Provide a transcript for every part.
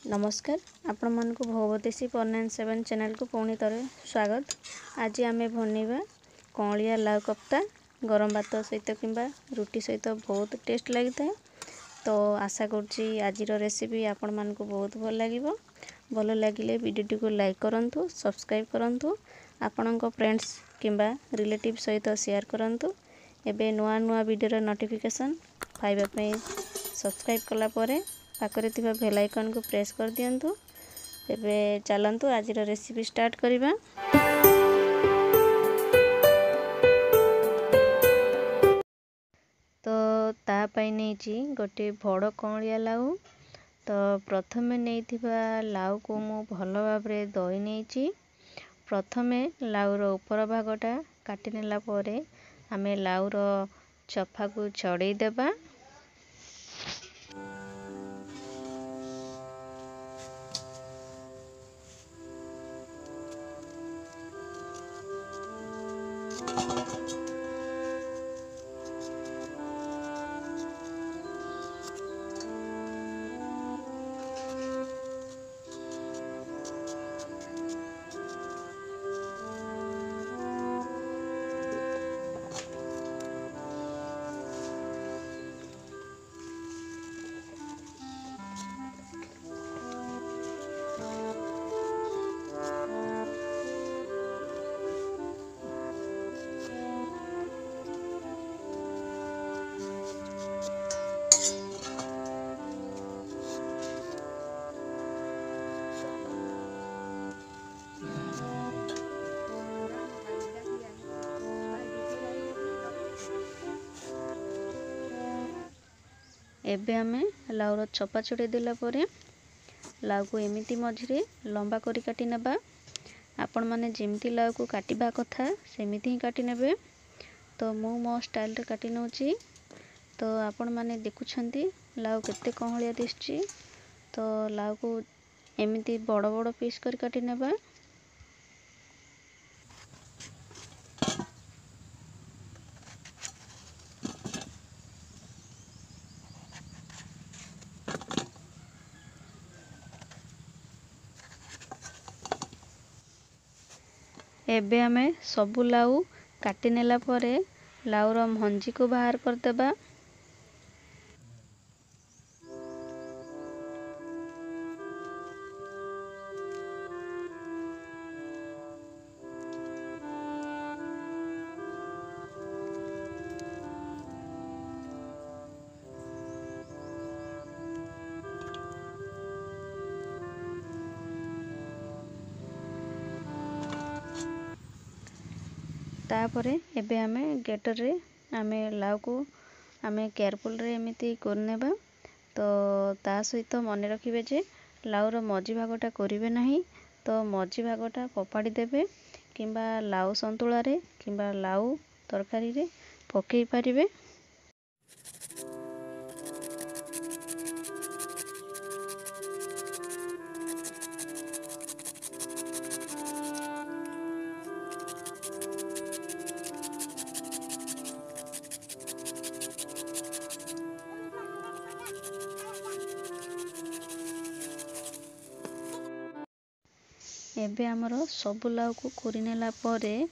नमस्कार आपण मन को भगवतीसी 497 चैनल को पुणी थरे स्वागत। आज आम बनवा कौलिया लाउ कप्ता गरम भात सहित किंबा रुटी सहित बहुत टेस्ट लगी था। तो आशा करुँची आज रेसिपी आपण मन को बहुत भल लगे। भल लगिले वीडियो को लाइक करंतु, सब्सक्राइब करंतु, आपणक फ्रेंड्स किंबा रिलेटिव सहित शेयर करंतु। एबे नुआ नुआ वीडियो नोटिफिकेशन पाइबा पे सब्सक्राइब कला परे पाखरे थिबा बेल आइकन को प्रेस कर दियंतु। एबे चलंतु आज रेसिपी स्टार्ट करिबा। तो ता पई नेची गोटे बड़ कौलिया लाउ। तो प्रथमे नेइथिबा लाउ को मु भल भाबरे दई नेची। प्रथमे लाउर ऊपर भागटा काटि नेला परे आमे लाउर चफा को छड़ेई देबा। एबे आमे लाउर चपा छुड़े देला परे लाउ को एमिति मझिरे लंबा करी काटी नेबा। आपण माने जेमती लाउ को काटिबा कथा सेमिति ही काटी नेबे। तो मु मो स्टाइल रे काटी नउची। तो आपण माने देखुछंती लाउ केते कहलिया दिसची। तो लाउ को एमिति बड़ बड़ पीस करी काटी नेबा। एबे आमे सबु लाउ काटी नेला परे लाउर मंजी को बाहर कर देबा। तापरे एबे आमे गेटर रे आमे लाउ को आमे केयरफुल रे एमिति करनेबा। तो ता सहित मन रखिबे जे लाउर मझी भागटा करिवे नाही। तो मझी भागटा फोपाड़ी देबे किंबा लाउ संतुला रे किंबा लाउ तरकारी रे पकेई पारिबे। एबे हमरो सब लाउ को कोरी नेला परे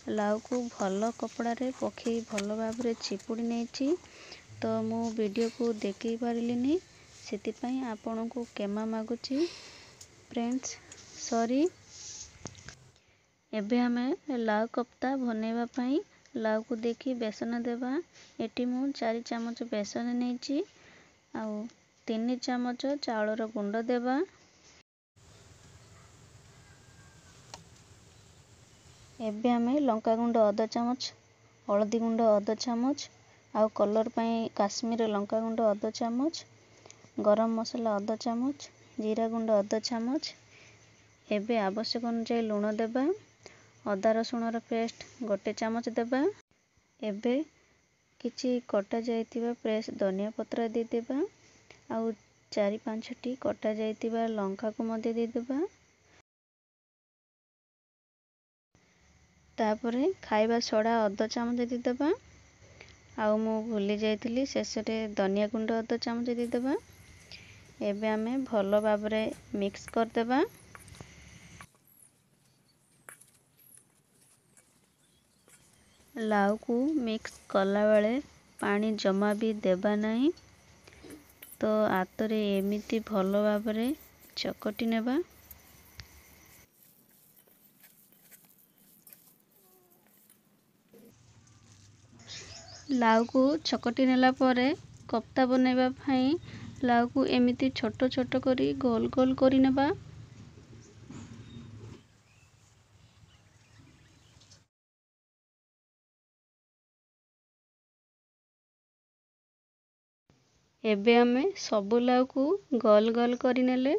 लाउ को भल कपड़ा रे पखई भल भाबरे चिपुड़ी नेची। तो मु वीडियो को देखि पारिलिनी सेति पई आपन को केमा मागुची फ्रेंड्स सॉरी। एबे हमें लाउ कप्ता बनेबा पई लाउ को देखि बेसन देबा। एटी मु 4 चम्मच बेसन नेची आउ 3 चम्मच चाउलर गुंड देबा। एबे आमे लंका गुंड आधा चम्मच, हलदी गुंड आधा चम्मच आउ कलर पई काश्मीर लंका गुंड आधा चम्मच, गरम मसला आधा चम्मच, जीरा गुंड आधा चम्मच। एबे आवश्यक अनुसार लूण देबा। अदा रसुणर पेस्ट 1 चम्मच देबा। एबे किछि कटा जायतिबा फ्रेश धनिया पत्र दे देबा आउ 4-5 टी कटा जायतिबा लंका को मध्य दे देबा। तापरे खाइबा सोडा आधा चम्मच दे देबा आउ मु भूली जाइतिली शेष रे धनिया गुंड आधा चम्मच दे देबा। एबे आमे भलो भाबरे मिक्स करदेबा। लाउ को मिक्स कला बेले पानी जमा भी देबा नहीं। तो आतरे एमिति भलो भाबरे चकटी नेबा। लाउ को चकटी नेला परे कोफ्ता बनेबा भाई लाउ को एमिति छोटो छोटो करी गोल गोल करी नेबा। एबे आमे सबु लाउ को गोल गोल करी नेले।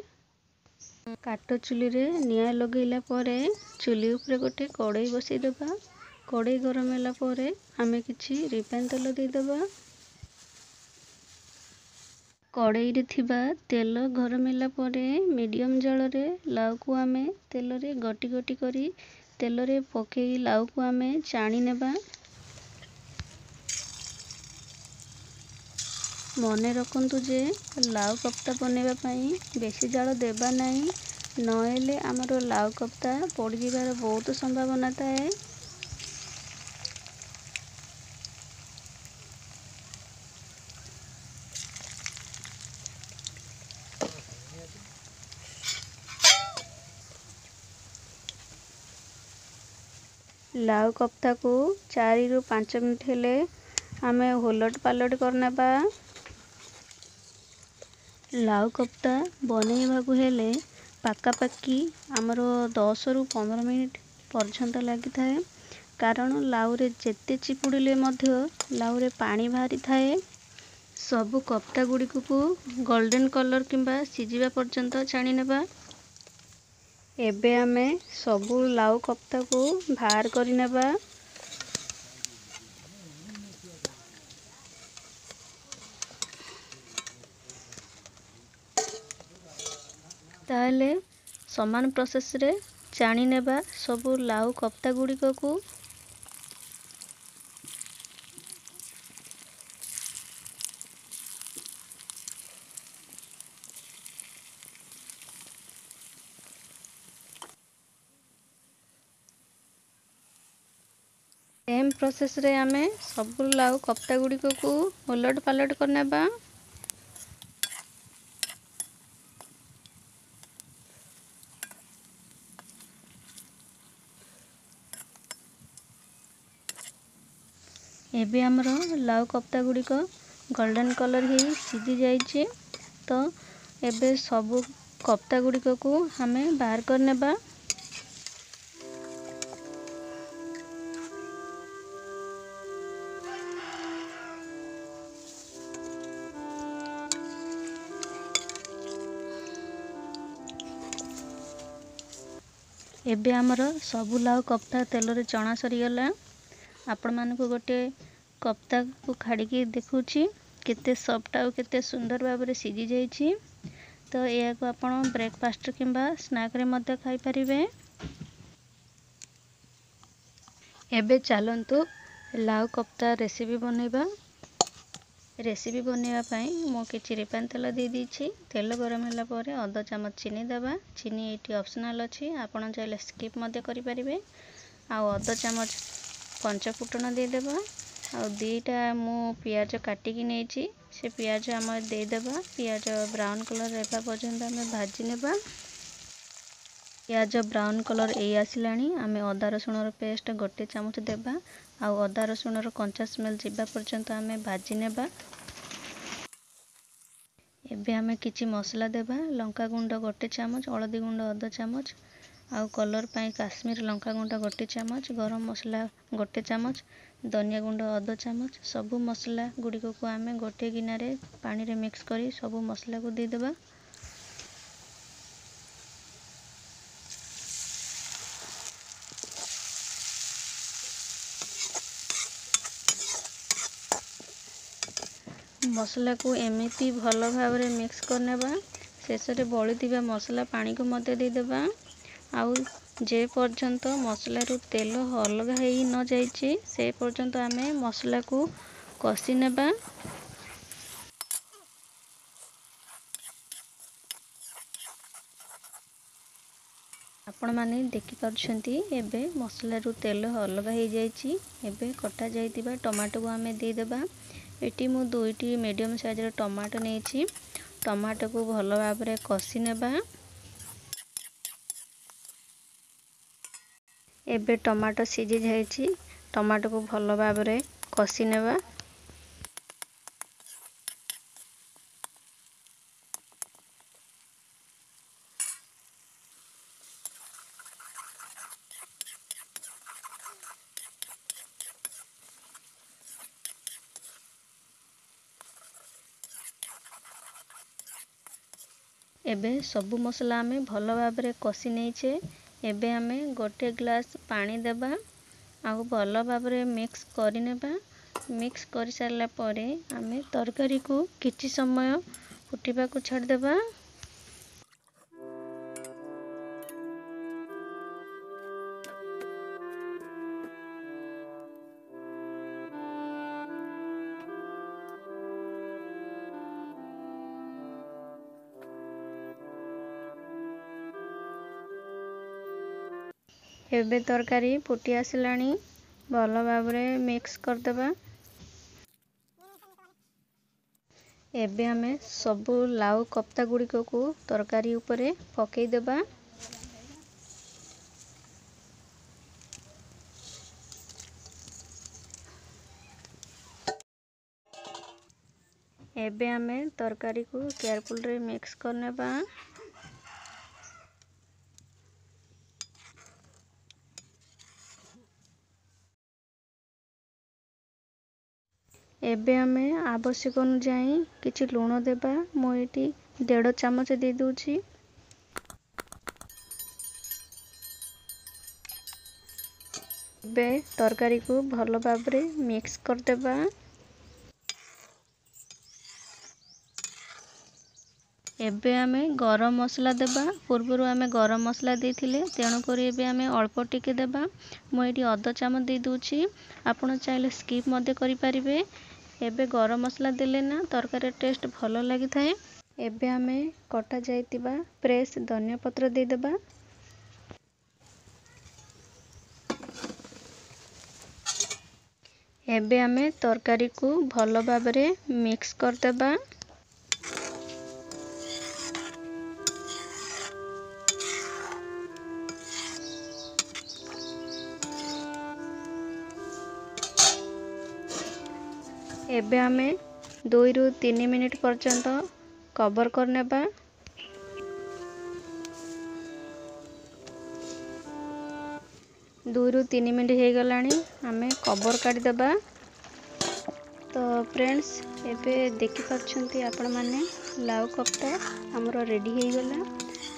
काटो चुली रे निया लगैला परे चुली ऊपर गोटे कड़ाई बसई देबा। कड़ाई गरम होला परे आमे किछि रिफाइन तेल दे देबा। कड़ाई रे थिबा तेल गरम होला परे मीडियम जल रे लाउ को आमे तेल रे गटी गटी करी तेल रे पकेई लाउ को आमे छाणी नेबा। मने रखंतु जे लाउ कोफ्ता बनेबा पई बेसी जाल देबा नहीं, नहेले हमरो लाउ कोफ्ता पड़ी जिबार बहुत संभावना थाए। लाउ कोफ्ता को 4 रु 5 मिनट हेले आमे होलट पालट करनेबा। लाउ कोफ्ता बनेबा को हेले पाकापाकी हमरो 10 रु 15 मिनट पर्यंत लगी थाए। कारण लाउ रे जेते चिपुड़िले मध्य लाउ रे पानी बाहरी थाए। सबु कोफ्ता गुडी को गोल्डन कलर किंबा सिजिबा पर्यंत छाणी नेबा। एबे आमे सबु लाउ कोफ्ता को बाहर करी नेबा। ताहले समान प्रोसेस रे छाणी नेबा सबु लाउ कोफ्ता गुडी को। सेम प्रोसेस रे आमे सबु लाउ कोफ्ता गुडी को उलट पालट करनेबा। एबे हमरो लाउ कोफ्ता गुडी को गोल्डन कलर ही सिझी जाइछे। तो एबे सबु कोफ्ता गुडी को हमें बाहर करनेबा। एबे हमरो सबु लाउ कोफ्ता तेल रे चना सरी गला। आपण मानको गोटे कोफ्ता को खाड़ी के देखुची केते सॉफ्ट आ केते सुंदर भाबरे सिझी जाइछि। तो या को आपण ब्रेकफास्ट किंबा स्नैक रे मध्य खाई परिबे। एबे चलंतु लाउ कोफ्ता रेसिपी बनेबा। रेसिपी बनेबा पई मो किछि रिफाइन तेल दे दीछि। तेल गरम होला परे आधा चम्मच चीनी देबा। चीनी एटी ऑप्शनल अछि, आपण चाहिले स्किप मध्य करि परिबे। आ आधा चम्मच पंच फुटण दे देबा। आ दीटा मु प्याज काटी कि नेछि से प्याज हम दे देबा। प्याज ब्राउन कलर रेबा पर्यंत हमें भाजी नेबा। प्याज ब्राउन कलर ए आसिलानी आमे अदा रसुण रो पेस्ट गोटे चम्मच देबा। आ अदा रसुण रो कंचा स्मेल जिबा पर्यंत हमें भाजी नेबा। एबे हमें किछि मसला देबा। लंका गुंड गोटे चम्मच, हळदी गुंड आधा चम्मच, आ कलर पई काश्मीर लंका गुंड गोटे चम्मच, गरम मसला गोटे चम्मच, धनिया गुंड आधा चम्मच। सबु मसला गुडी को हमें गोटे गिना रे पानी रे मिक्स करी सबु मसला को दे देबा। मसला को एमिति भलो भाबरे मिक्स करनेबा। शेष रे बळितिबा मसला पानी को मते दे देबा। आउ जे पर्यंत मसला रु तेल अलग हेई न जाइछि से पर्यंत हमें मसला को कसी नेबा। आपण माने देखि पारुछंती एबे मसला रु तेल अलग हो जाइछि। एबे कटा जाइतिबा टमाटो को आमे दे देबा। एटी मु दुईटी मीडियम साइज रो टमाटो नेछि। टमाटो को भलो भाबरे कसी नेबा। एबे टमाटो सिझी जाइछि। टमाटो को भलो भाबरे कसी नेबा। एबे सबु मसला आमे भलो भाबरे कसी नेछे। एबे आमे गोटे ग्लास पानी देबा आउ भलो भाबरे मिक्स करि नेबा। मिक्स करि सारला परे आमे तरकारी को किछि समय फुटिबा को छाड़ देबा। एबे तरकारी फुटी आसिलानी भलो भाबरे मिक्स कर देबा। एबे आमे सबु लाउ कप्ता गुडी को तरकारी ऊपरे पकेई देबा। एबे आमे तरकारी को केयरफुल रे मिक्स कर नेबा। एबे आमे आवश्यक अनुसार किछि लूण देबा। मो एटी 1.5 चामच दे दूची। एबे तरकारी को भलो भाबरे मिक्स कर देबा। एबे आमे गरम मसला देबा। पूर्वरु आमे गरम मसला देथिले तेणु करी एबे आमे अल्प टिके देबा। मो एटी 1/2 चामच दे दूची। आपण चाहिले स्किप मध्ये करि परिबे। एबे गरम मसला देले ना तरकारी टेस्ट भलो लागि थाए। एबे आमे कटा जाइतिबा फ्रेश धनिया पत्र दे देबा। एबे आमे तरकारी को भलो भाबरे मिक्स कर देबा। एबे आमे 2 रु 3 मिनिट पर्यंत कवर कर नेबा। 2 रु 3 मिनिट हे गलानी आमे कवर काढी देबा। तो फ्रेंड्स एबे देखि पाछंती आपण माने लाउ कप्ता हमरो रेडी हे गला।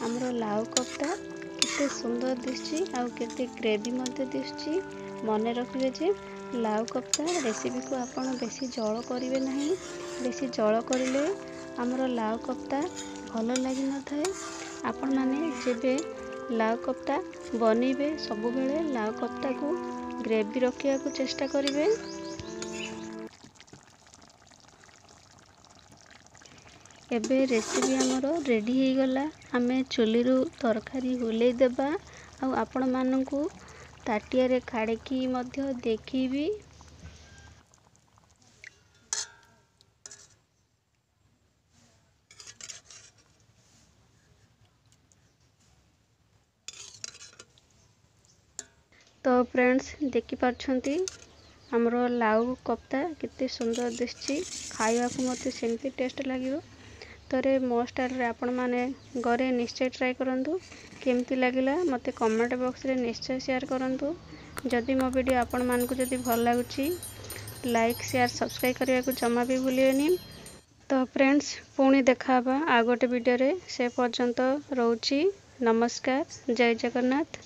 हमरो लाउ कप्ता केते सुंदर दिसची आउ केते ग्रेवी मध्ये दिसची। मने रखिबे जे लाउ कप्ता रेसिपी को आपण बेसी जळ करिवे नाही। बेसी जळ करिले हमरो लाउ कप्ता भलो लागि न थाए। आपण माने जेबे लाउ कप्ता बनिबे सबु बेले लाउ कप्ता को ग्रेवी रखिया को चेष्टा करिवे। एबे रेसिपी हमरो रेडी हे गला। आमे चुली रु तरकारी हुले देबा आउ आपण माननकु ताटिया रे खाड़ेकी मध्य देखिबी। तो फ्रेंड्स देखि पाछंती हमरो लाउ कप्ता कितने सुंदर दिसची। खाइबा को मते सेमती टेस्ट लागियो। तरे मो स्टाइल रे आपण माने घरे निश्चय ट्राई करंतु। केमती लागिला मते कमेंट बॉक्स रे निश्चय शेयर करंतु। जदि मो वीडियो आपण मानकु जदि भल लागुची लाइक शेयर सब्सक्राइब करिया को जमा भी भूलियोनी। तो फ्रेंड्स पुणी देखाबा आ गोटे वीडियो रे। से पर्यंत रहउची। नमस्कार। जय जगन्नाथ।